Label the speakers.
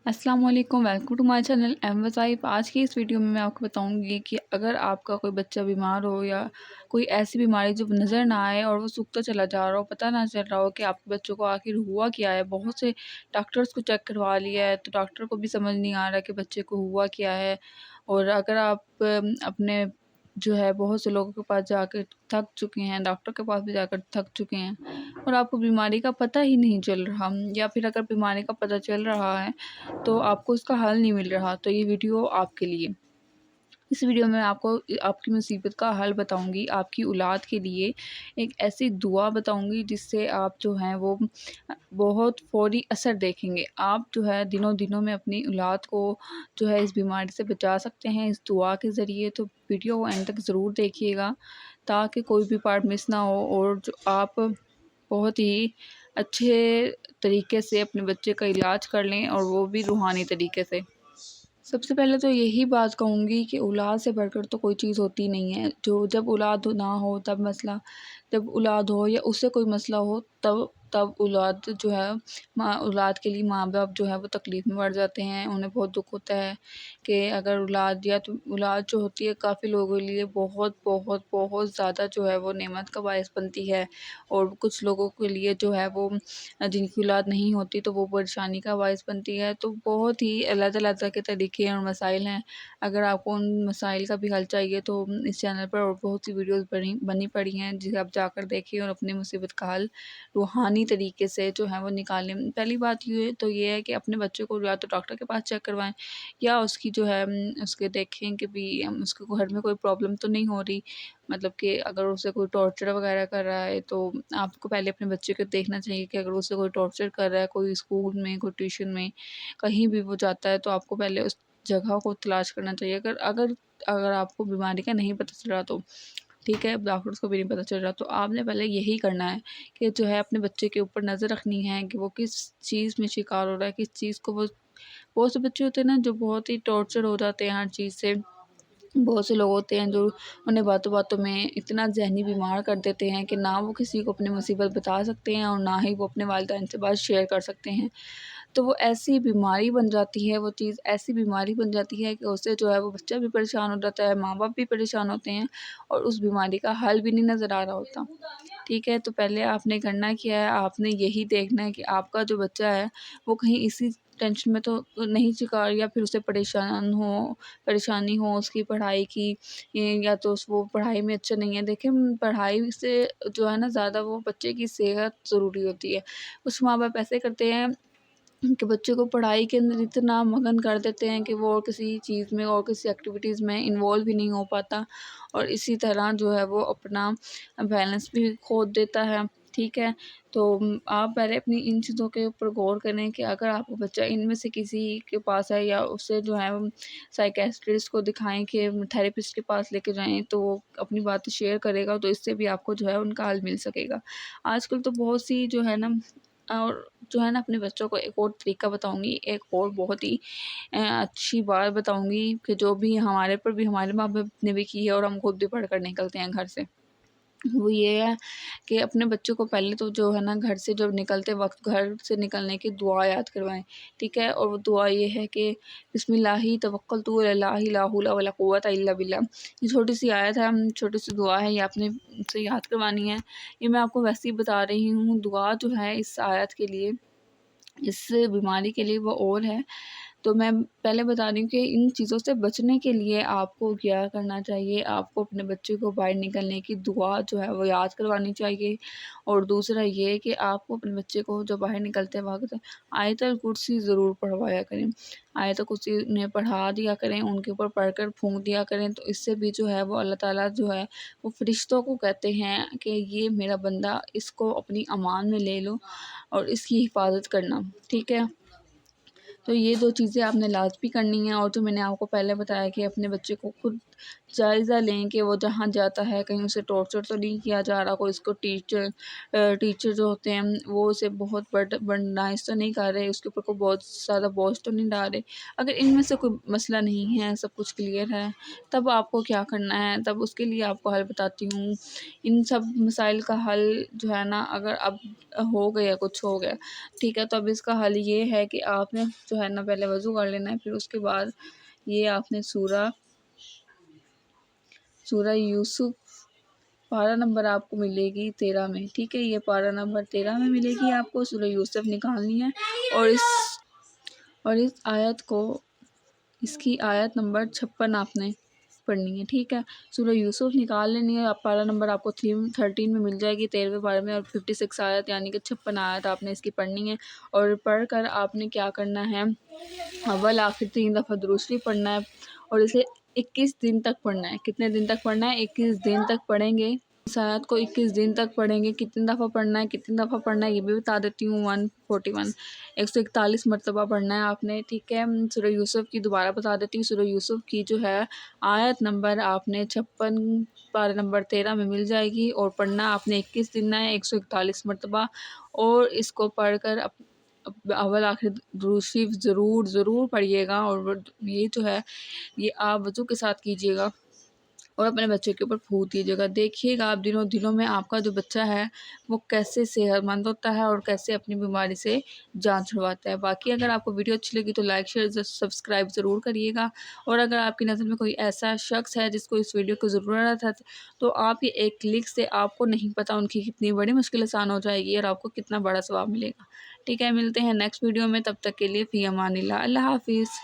Speaker 1: अस्सलाम वालेकुम, welcome to my channel एमवसाइफ। आज की इस वीडियो में मैं आपको बताऊंगी कि अगर आपका कोई बच्चा बीमार हो या कोई ऐसी बीमारी जो नज़र ना आए और वो सूखता चला जा रहा हो, पता ना चल रहा हो कि आपके बच्चों को आखिर हुआ क्या है। बहुत से डॉक्टर्स को चेक करवा लिया है तो डॉक्टर को भी समझ नहीं आ रहा कि बच्चे को हुआ क्या है। और अगर आप अपने जो है बहुत से लोगों के पास जाकर थक चुके हैं, डॉक्टर के पास भी जाकर थक चुके हैं और आपको बीमारी का पता ही नहीं चल रहा, या फिर अगर बीमारी का पता चल रहा है तो आपको इसका हल नहीं मिल रहा, तो ये वीडियो आपके लिए। इस वीडियो में आपको आपकी मुसीबत का हल बताऊंगी, आपकी औलाद के लिए एक ऐसी दुआ बताऊंगी जिससे आप जो हैं वो बहुत फ़ौरी असर देखेंगे। आप जो है दिनों दिनों में अपनी औलाद को जो है इस बीमारी से बचा सकते हैं इस दुआ के ज़रिए। तो वीडियो को एंड तक ज़रूर देखिएगा ताकि कोई भी पार्ट मिस ना हो और जो आप बहुत ही अच्छे तरीके से अपने बच्चे का इलाज कर लें, और वो भी रूहानी तरीके से। सबसे पहले तो यही बात कहूँगी कि औलाद से बढ़कर तो कोई चीज़ होती नहीं है। जो जब औलाद ना हो तब मसला, जब औलाद हो या उससे कोई मसला हो तब तब औलाद जो है माँ औलाद के लिए माँ-बाप जो है वो तकलीफ़ में पड़ जाते हैं। उन्हें बहुत दुःख होता है कि अगर औलाद या तो औलाद जो होती है काफ़ी लोगों के लिए बहुत बहुत बहुत ज़्यादा जो है वो नेमत का बायस बनती है, और कुछ लोगों के लिए जो है वो जिनकी औलाद नहीं होती तो वो परेशानी का बायस बनती है। तो बहुत ही अलग-अलग के तरीके और मसाइल हैं। अगर आपको उन मसाइल का भी हल चाहिए तो इस चैनल पर और बहुत सी वीडियोज़ बनी पड़ी हैं जिसे आप जाकर देखिए और अपनी मुसीबत का हल रूहानी तरीके से जो है वो निकालें। पहली बात ये है कि अपने बच्चे को या तो डॉक्टर के पास चेक करवाएँ, या उसकी जो है उसके देखें कि भी उसके घर में कोई प्रॉब्लम तो नहीं हो रही। मतलब कि अगर उसे कोई टॉर्चर वगैरह कर रहा है तो आपको पहले अपने बच्चे को देखना चाहिए कि अगर उसे कोई टॉर्चर कर रहा है, कोई स्कूल में, कोई ट्यूशन में, कहीं भी वो जाता है, तो आपको पहले उस जगह को तलाश करना चाहिए। अगर अगर अगर आपको बीमारी का नहीं पता चल रहा तो ठीक है, डॉक्टर्स को भी नहीं पता चल रहा तो आपने पहले यही करना है कि जो है अपने बच्चे के ऊपर नज़र रखनी है कि वो किस चीज़ में शिकार हो रहा है, किस चीज़ को वो। बहुत से बच्चे होते हैं ना जो बहुत ही टॉर्चर हो जाते हैं हर चीज़ से। बहुत से लोग होते हैं जो उन्हें बातों-बातों में इतना ज़हनी बीमार कर देते हैं कि ना वो किसी को अपनी मुसीबत बता सकते हैं और ना ही वो अपने वालिदैन से बात शेयर कर सकते हैं। तो वो ऐसी बीमारी बन जाती है, वो चीज़ ऐसी बीमारी बन जाती है कि उससे जो है वो बच्चा भी परेशान हो जाता है, माँ-बाप भी परेशान होते हैं और उस बीमारी का हल भी नहीं नज़र आ रहा होता। ठीक है, तो पहले आपने करना क्या है, आपने यही देखना है कि आपका जो बच्चा है वो कहीं इसी टेंशन में तो नहीं शिकार, या फिर उसे परेशानी हो उसकी पढ़ाई की, या तो वो पढ़ाई में अच्छा नहीं है। देखिए, पढ़ाई से जो है ना ज़्यादा वो बच्चे की सेहत ज़रूरी होती है। कुछ माँ-बाप ऐसे करते हैं कि बच्चे को पढ़ाई के अंदर इतना मगन कर देते हैं कि वो और किसी चीज़ में और किसी एक्टिविटीज़ में इन्वॉल्व ही नहीं हो पाता, और इसी तरह जो है वो अपना बैलेंस भी खो देता है। ठीक है? तो आप पहले अपनी इन चीज़ों के ऊपर गौर करें कि अगर आपका बच्चा इनमें से किसी के पास है, या उसे जो है साइकियाट्रिस्ट को दिखाएँ कि थेरेपिस्ट के पास लेके जाएँ, तो वो अपनी बातें शेयर करेगा तो इससे भी आपको जो है उनका हल मिल सकेगा। आजकल तो बहुत सी जो है ना, और जो है ना अपने बच्चों को एक और तरीका बताऊँगी, एक और बहुत ही अच्छी बात बताऊँगी कि जो भी हमारे पर भी हमारे माँ-बाप ने भी की है और हम खुद भी पढ़ कर निकलते हैं घर से। वो ये है कि अपने बच्चों को पहले तो जो है ना घर से जब निकलते वक़्त घर से निकलने की दुआ याद करवाएँ, ठीक है? और वो दुआ ये है कि बिस्मिल्लाहि तवक्कलतु अलाल्लाहि ला हौला वला कुव्वता इल्ला बिल्लाह। ये छोटी-सी आयत है, छोटी-सी दुआ है, ये आपने से याद करवानी है। ये मैं आपको वैसे ही बता रही हूँ, दुआ जो है इस आयत के लिए, इस बीमारी के लिए वो और है। तो मैं पहले बता रही हूँ कि इन चीज़ों से बचने के लिए आपको क्या करना चाहिए, आपको अपने बच्चे को बाहर निकलने की दुआ जो है वो याद करवानी चाहिए। और दूसरा ये कि आपको अपने बच्चे को जो बाहर निकलते वक़्त आयतुल कुर्सी ज़रूर पढ़वाया करें। आयतुल कुर्सी उन्हें पढ़ा दिया करें, उनके ऊपर पढ़कर फूँक दिया करें, तो इससे भी जो है वो अल्लाह ताला जो है वो फ़रिश्तों को कहते हैं कि ये मेरा बंदा, इसको अपनी अमान में ले लो और इसकी हिफ़ाज़त करना। ठीक है? तो ये 2 चीज़ें आपने लाज़मी करनी हैं, और जो मैंने आपको पहले बताया कि अपने बच्चे को खुद جائزہ لیں کہ وہ جہاں جاتا ہے کہیں اسے ٹارچر تو نہیں کیا جا رہا، کوئی اس کو ٹیچر جو ہوتے ہیں وہ اسے بہت برڈنائز تو نہیں کر رہے، اس کے اوپر کوئی بہت زیادہ بوجھ تو نہیں ڈال رہے۔ اگر ان میں سے کوئی مسئلہ نہیں ہے، سب کچھ کلیئر ہے، تب آپ کو کیا کرنا ہے، تب اس کے لیے آپ کو حل بتاتی ہوں۔ ان سب مسائل کا حل جو ہے نا، اگر اب ہو گیا، کچھ ہو گیا ٹھیک ہے، تو اب اس کا حل یہ ہے کہ آپ نے جو ہے نا پہلے وضو کر لینا ہے، پھر اس کے بعد یہ آپ نے سورہ یوسف پارہ نمبر آپ کو ملے گی 13 میں، ٹھیک ہے، یہ پارہ نمبر 13 میں ملے گی آپ کو، سورہ یوسف نکالنی ہے اور اس آیت کو، اس کی آیت نمبر 56 آپ نے پڑھنی ہے، ٹھیک ہے۔ سورہ یوسف نکال لینی ہے، پارہ نمبر آپ کو 13 میں مل جائے گی، 13ویں پارے میں، اور 56 آیت یعنی کہ 56 آیت آپ نے اس کی پڑھنی ہے، اور پڑھ کر آپ نے کیا کرنا ہے، اول آخر 3 دفعہ درود شریف پڑھنا ہے، اور اسے 21 دن تک پڑھنا ہے۔ کتنے دن تک پڑھنا ہے؟ 21 دن تک پڑھیں گے اس آیت کو، 21 دن تک پڑھیں گے۔ کتنی دفعہ پڑھنا ہے، کتنی دفعہ پڑھنا ہے یہ بھی بتا دیتی ہوں، 141 141 مرتبہ پڑھنا ہے آپ نے، ٹھیک ہے۔ سورہ یوسف کی دوبارہ بتا دیتی ہوں، سورہ یوسف کی جو ہے آیت نمبر آپ نے 56 پارہ نمبر 13 میں مل جائے گی، اور پڑھنا آپ نے 21 دن ہے، 141 مرتبہ، اور اس کو پڑھ کر اول آخر درود شریف ضرور پڑھیے گا، اور یہ جو ہے یہ آپ وضو کے ساتھ کیجیے گا، اور اپنے بچے کے اوپر پھونک دیجیے گا۔ دیکھیے گا آپ دنوں میں آپ کا جو بچہ ہے وہ کیسے صحت مند ہوتا ہے، اور کیسے اپنی بیماری سے جان چھڑواتا ہے۔ باقی اگر آپ کو ویڈیو اچھی لگی تو لائک شیئر سبسکرائب ضرور کریے گا، اور اگر آپ کی نظر میں کوئی ایسا شخص ہے جس کو اس ویڈیو کی ضرورت ہے تو آپ یہ ایک کلک سے، آپ کو نہیں پتہ ان کی کتنی بڑی مشکل آسان ہو جائے گی، اور آپ کو کتنا بڑا ثواب ملے گا، ٹھیک ہے۔ ملتے ہیں نیکسٹ ویڈیو میں، تب تک کے لیے فی امان اللہ، اللہ حافظ۔